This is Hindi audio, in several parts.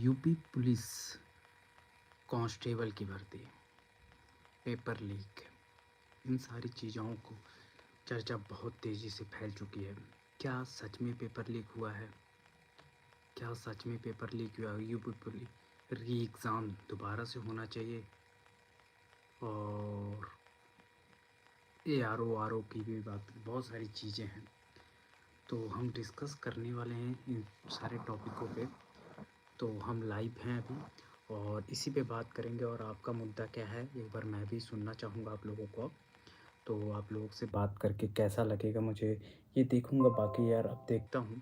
यूपी पुलिस कांस्टेबल की भर्ती, पेपर लीक, इन सारी चीज़ों को चर्चा बहुत तेज़ी से फैल चुकी है। क्या सच में पेपर लीक हुआ है? क्या सच में पेपर लीक हुआ है? यूपी पुलिस री एग्ज़ाम दोबारा से होना चाहिए और ARO की भी बात, बहुत सारी चीज़ें हैं। तो हम डिस्कस करने वाले हैं इन सारे टॉपिकों पे। तो हम लाइव हैं अभी और इसी पे बात करेंगे। और आपका मुद्दा क्या है, एक बार मैं भी सुनना चाहूँगा आप लोगों को। तो आप लोगों से बात करके कैसा लगेगा मुझे ये देखूँगा। बाकी यार अब देखता हूँ।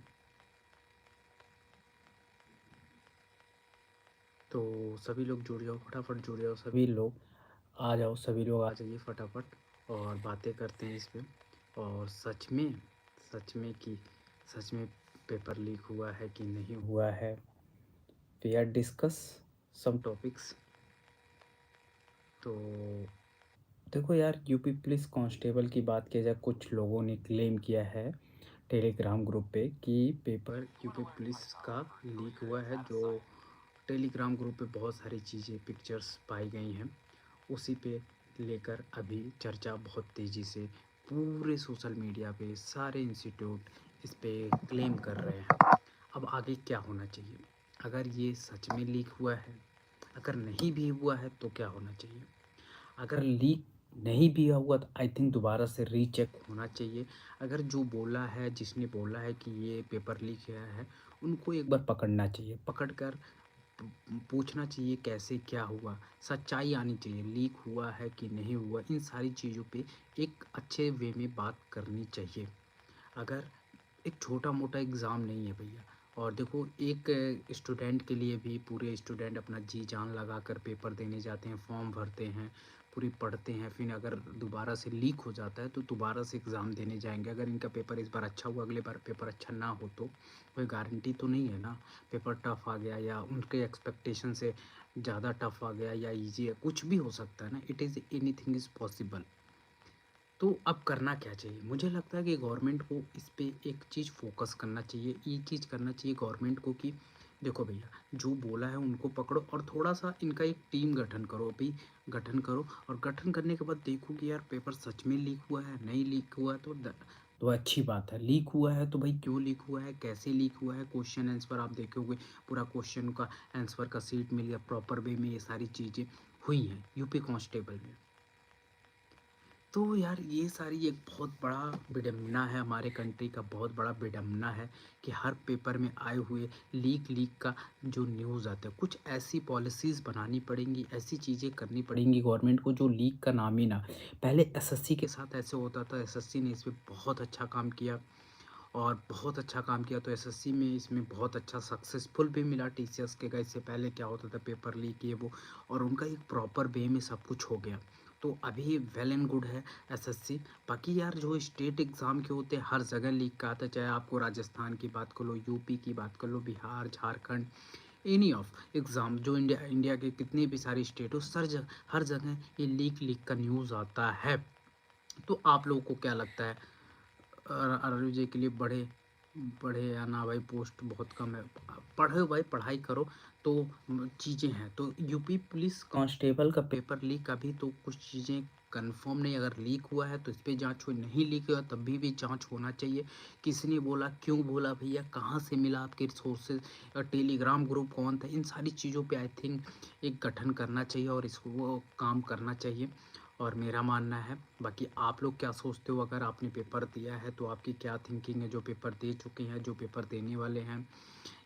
तो सभी लोग जुड़ जाओ, फटाफट जुड़ जाओ, सभी लोग आ जाओ, सभी लोग आ जाइए फटाफट और बातें करते हैं इस पे। और सच में पेपर लीक हुआ है कि नहीं हुआ है, we are discuss some topics. तो देखो यार, यूपी पुलिस कांस्टेबल की बात किया जाए, कुछ लोगों ने क्लेम किया है टेलीग्राम ग्रुप पे कि पेपर यूपी पुलिस का लीक हुआ है। जो टेलीग्राम ग्रुप पे बहुत सारी चीज़ें, पिक्चर्स पाई गई हैं, उसी पे लेकर अभी चर्चा बहुत तेज़ी से पूरे सोशल मीडिया पे सारे इंस्टीट्यूट इस पे क्लेम कर रहे हैं। अब आगे क्या होना चाहिए? अगर ये सच में लीक हुआ है, अगर नहीं भी हुआ है तो क्या होना चाहिए? अगर लीक नहीं भी हुआ तो आई थिंक दोबारा से रीचेक होना चाहिए। अगर जो बोला है, जिसने बोला है कि ये पेपर लीक हुआ है, उनको एक बार पकड़ना चाहिए, पकड़ कर पूछना चाहिए कैसे क्या हुआ, सच्चाई आनी चाहिए, लीक हुआ है कि नहीं हुआ, इन सारी चीज़ों पे एक अच्छे वे में बात करनी चाहिए। अगर एक छोटा मोटा एग्ज़ाम नहीं है भैया। और देखो, एक स्टूडेंट के लिए भी, पूरे स्टूडेंट अपना जी जान लगा कर पेपर देने जाते हैं, फॉर्म भरते हैं, पूरी पढ़ते हैं, फिर अगर दोबारा से लीक हो जाता है तो दोबारा से एग्ज़ाम देने जाएंगे। अगर इनका पेपर इस बार अच्छा हुआ, अगले बार पेपर अच्छा ना हो तो कोई गारंटी तो नहीं है ना। पेपर टफ आ गया या उनके एक्सपेक्टेशन से ज़्यादा टफ आ गया या ईजी है, कुछ भी हो सकता है ना। It is anything is possible. तो अब करना क्या चाहिए? मुझे लगता है कि गवर्नमेंट को इस पे एक चीज़ फ़ोकस करना चाहिए, ये चीज़ करना चाहिए गवर्नमेंट को कि देखो भैया, जो बोला है उनको पकड़ो और थोड़ा-सा इनका एक टीम गठन करो अभी, गठन करो। और गठन करने के बाद देखो कि यार पेपर सच में लीक हुआ है, नहीं लीक हुआ है तो अच्छी बात है। लीक हुआ है तो भाई क्यों लीक हुआ है, कैसे लीक हुआ है, क्वेश्चन आंसर आप देखोगे, पूरा क्वेश्चन का आंसर का शीट मिल गया प्रॉपर वे में, ये सारी चीज़ें हुई हैं यूपी कांस्टेबल में। तो यार ये सारी एक बहुत बड़ा विडंबना है, हमारे कंट्री का बहुत बड़ा विडंबना है कि हर पेपर में आए हुए लीक का जो न्यूज़ आता है, कुछ ऐसी पॉलिसीज़ बनानी पड़ेंगी, ऐसी चीज़ें करनी पड़ेंगी गवर्नमेंट को जो लीक का नाम ही ना। पहले एसएससी के साथ ऐसे होता था, एसएससी ने इस पे बहुत अच्छा काम किया और बहुत अच्छा काम किया, तो एसएससी में इसमें बहुत अच्छा सक्सेसफुल भी मिला टीचर्स के। इससे पहले क्या होता था, पेपर लीक ये वो, और उनका एक प्रॉपर वे में सब कुछ हो गया। तो अभी वेल एंड गुड है एसएससी। बाकी यार जो स्टेट एग्ज़ाम के होते हैं, हर जगह लीक का आता है, चाहे आपको राजस्थान की बात कर लो, यूपी की बात कर लो, Bihar, Jharkhand, any of exam, जो इंडिया इंडिया के कितने भी सारे स्टेट हो, हर जगह ये लीक का न्यूज़ आता है। तो आप लोगों को क्या लगता है, आरआरबी के लिए बढ़े बढ़े या ना भाई? पोस्ट बहुत कम है। पढ़ो भाई, पढ़ाई करो। तो चीज़ें हैं, तो यूपी पुलिस कांस्टेबल का पेपर लीक, अभी तो कुछ चीज़ें कंफर्म नहीं। अगर लीक हुआ है तो इस पे जांच हो, नहीं लीक हुआ तब भी जांच होना चाहिए। किसने बोला, क्यों बोला भैया, कहाँ से मिला आपके रिसोर्सेज, टेलीग्राम ग्रुप कौन था, इन सारी चीज़ों पे आई थिंक एक गठन करना चाहिए और इसको वो काम करना चाहिए, और मेरा मानना है। बाकी आप लोग क्या सोचते हो? अगर आपने पेपर दिया है तो आपकी क्या थिंकिंग है? जो पेपर दे चुके हैं, जो पेपर देने वाले हैं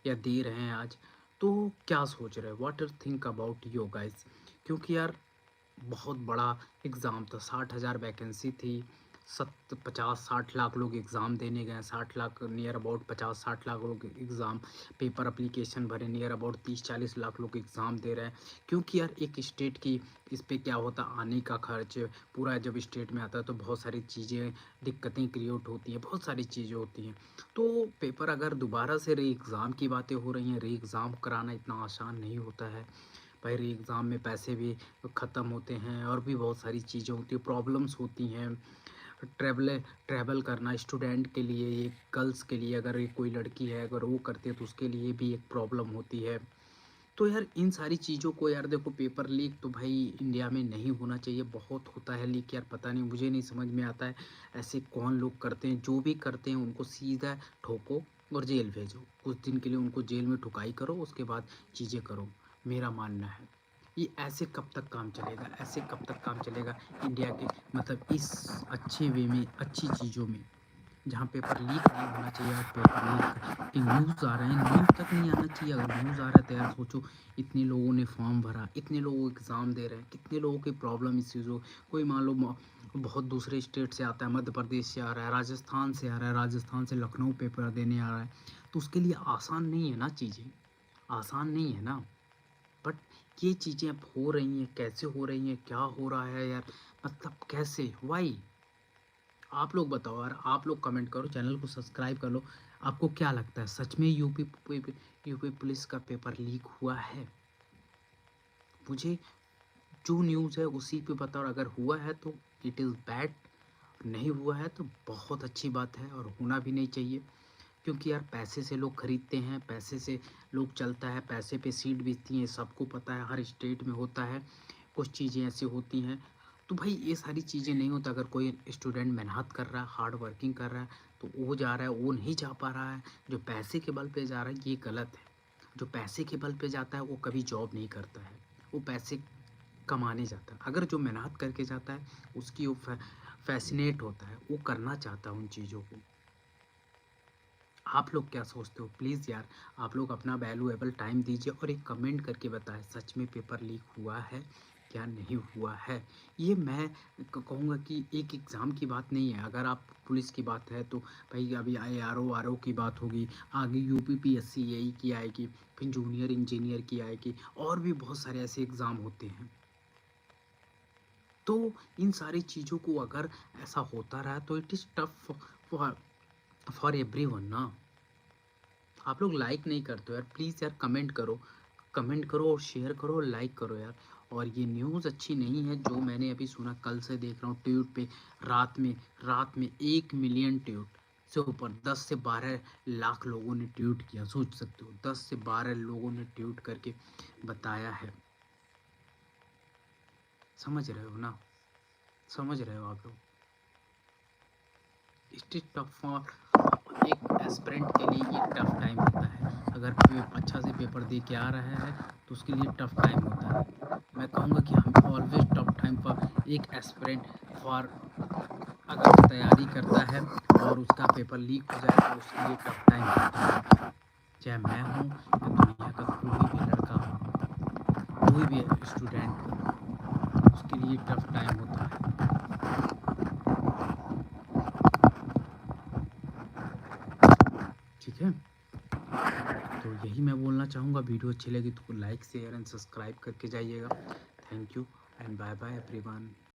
या दे रहे हैं आज, तो क्या सोच रहे हैं? What are think about you guys? क्योंकि यार बहुत बड़ा एग्ज़ाम था, 60,000 वैकेंसी थी, 50-60 लाख लोग एग्ज़ाम देने गए, 60 लाख नियर अबाउट, 50-60 लाख लोग एग्ज़ाम पेपर अप्लीकेशन भरे, नियर अबाउट 30-40 लाख लोग एग्ज़ाम दे रहे हैं। क्योंकि यार एक स्टेट की इस पे क्या होता, आने का खर्च पूरा जब स्टेट में आता है तो बहुत सारी चीज़ें, दिक्कतें क्रिएट होती हैं, बहुत सारी चीज़ें होती हैं। तो पेपर अगर दोबारा से री एग्ज़ाम की बातें हो रही हैं, री एग्ज़ाम कराना इतना आसान नहीं होता है भाई। री एग्ज़ाम में पैसे भी ख़त्म होते हैं और भी बहुत सारी चीज़ें होती हैं, प्रॉब्लम्स होती हैं। ट्रैवल करना स्टूडेंट के लिए, ये गर्ल्स के लिए, अगर ये कोई लड़की है अगर वो करती है तो उसके लिए भी एक प्रॉब्लम होती है। तो यार इन सारी चीज़ों को यार देखो, पेपर लीक तो भाई इंडिया में नहीं होना चाहिए। बहुत होता है लीक यार, पता नहीं, मुझे नहीं समझ में आता है ऐसे कौन लोग करते हैं। जो भी करते हैं उनको सीधा ठोको और जेल भेजो। कुछ दिन के लिए उनको जेल में ठुकाई करो, उसके बाद चीज़ें करो, मेरा मानना है। ये ऐसे कब तक काम चलेगा, ऐसे कब तक काम चलेगा इंडिया के, मतलब इस अच्छे वे में, अच्छी चीज़ों में, जहाँ पेपर लीक नहीं होना चाहिए और पेपर लीक के न्यूज़ आ रहे हैं, न्यूज़ तक नहीं आना चाहिए। अगर न्यूज़ आ रहा है तो यार सोचो, इतने लोगों ने फॉर्म भरा, इतने लोग एग्ज़ाम दे रहे हैं, कितने लोगों की प्रॉब्लम इस चीज़ हो। कोई मान लो बहुत दूसरे स्टेट से आता है, मध्य प्रदेश से आ रहा है, राजस्थान से आ रहा है, राजस्थान से लखनऊ पेपर देने आ रहा है, तो उसके लिए आसान नहीं है ना चीज़ें, आसान नहीं है ना। बट ये चीज़ें अब हो रही हैं, कैसे हो रही हैं, क्या हो रहा है यार, मतलब कैसे, वाई? आप लोग बताओ यार, आप लोग कमेंट करो, चैनल को सब्सक्राइब कर लो। आपको क्या लगता है, सच में यूपी पुलिस का पेपर लीक हुआ है? मुझे जो न्यूज़ है उसी पे बताओ। अगर हुआ है तो इट इज़ बैड, नहीं हुआ है तो बहुत अच्छी बात है, और होना भी नहीं चाहिए। क्योंकि यार पैसे से लोग खरीदते हैं, पैसे से लोग चलता है, पैसे पे सीट बिकती है, सबको पता है, हर स्टेट में होता है। कुछ चीज़ें ऐसी होती हैं, तो भाई ये सारी चीज़ें नहीं होता। अगर कोई स्टूडेंट मेहनत कर रहा है, हार्ड वर्किंग कर रहा है, तो वो जा रहा है, वो नहीं जा पा रहा है, जो पैसे के बल पे जा रहा है, ये गलत है। जो पैसे के बल पे जाता है वो कभी जॉब नहीं करता है, वो पैसे कमाने जाता है। अगर जो मेहनत करके जाता है उसकी वो फैसिनेट होता है, वो करना चाहता है उन चीज़ों को। आप लोग क्या सोचते हो? प्लीज़ यार, आप लोग अपना वैल्यूएबल टाइम दीजिए और एक कमेंट करके बताएं, सच में पेपर लीक हुआ है क्या नहीं हुआ है। ये मैं कहूँगा कि एक एग्ज़ाम की बात नहीं है। अगर आप पुलिस की बात है तो भाई अभी आर ओ की बात होगी, आगे यूपीपीएससी यही की आएगी, फिर जूनियर इंजीनियर की आएगी, और भी बहुत सारे ऐसे एग्ज़ाम होते हैं। तो इन सारी चीज़ों को अगर ऐसा होता रहा तो it is tough for for everyone ना। आप लोग लाइक नहीं करते हो यार, प्लीज़ यार कमेंट करो, कमेंट करो और शेयर करो और लाइक करो यार। और ये न्यूज़ अच्छी नहीं है जो मैंने अभी सुना, कल से देख रहा हूँ ट्वीट पे, रात में 1 मिलियन ट्वीट से ऊपर, 10 से 12 लाख लोगों ने ट्वीट किया। सोच सकते हो, 10 से 12 लोगों ने ट्वीट करके बताया है। समझ रहे हो ना, समझ रहे हो आप लोग? इट इज टफ फॉर एक एस्पिरेंट के लिए, ये टफ टाइम होता है। अगर अच्छा से पेपर दे के आ रहा है तो उसके लिए टफ टाइम होता है। मैं कहूँगा कि हम ऑलवेज टफ टाइम फॉर एक एस्पिरेंट, फॉर अगर तैयारी करता है और उसका पेपर लीक हो जाए तो उसके लिए टफ टाइम होता है। चाहे मैं हूँ या दुनिया का कोई भी लड़का हो, कोई भी स्टूडेंट हो, उसके लिए टफ टाइम होता है। ठीक है, तो यही मैं बोलना चाहूँगा। वीडियो अच्छी लगी तो लाइक शेयर एंड सब्सक्राइब करके जाइएगा। Thank you and bye bye everyone.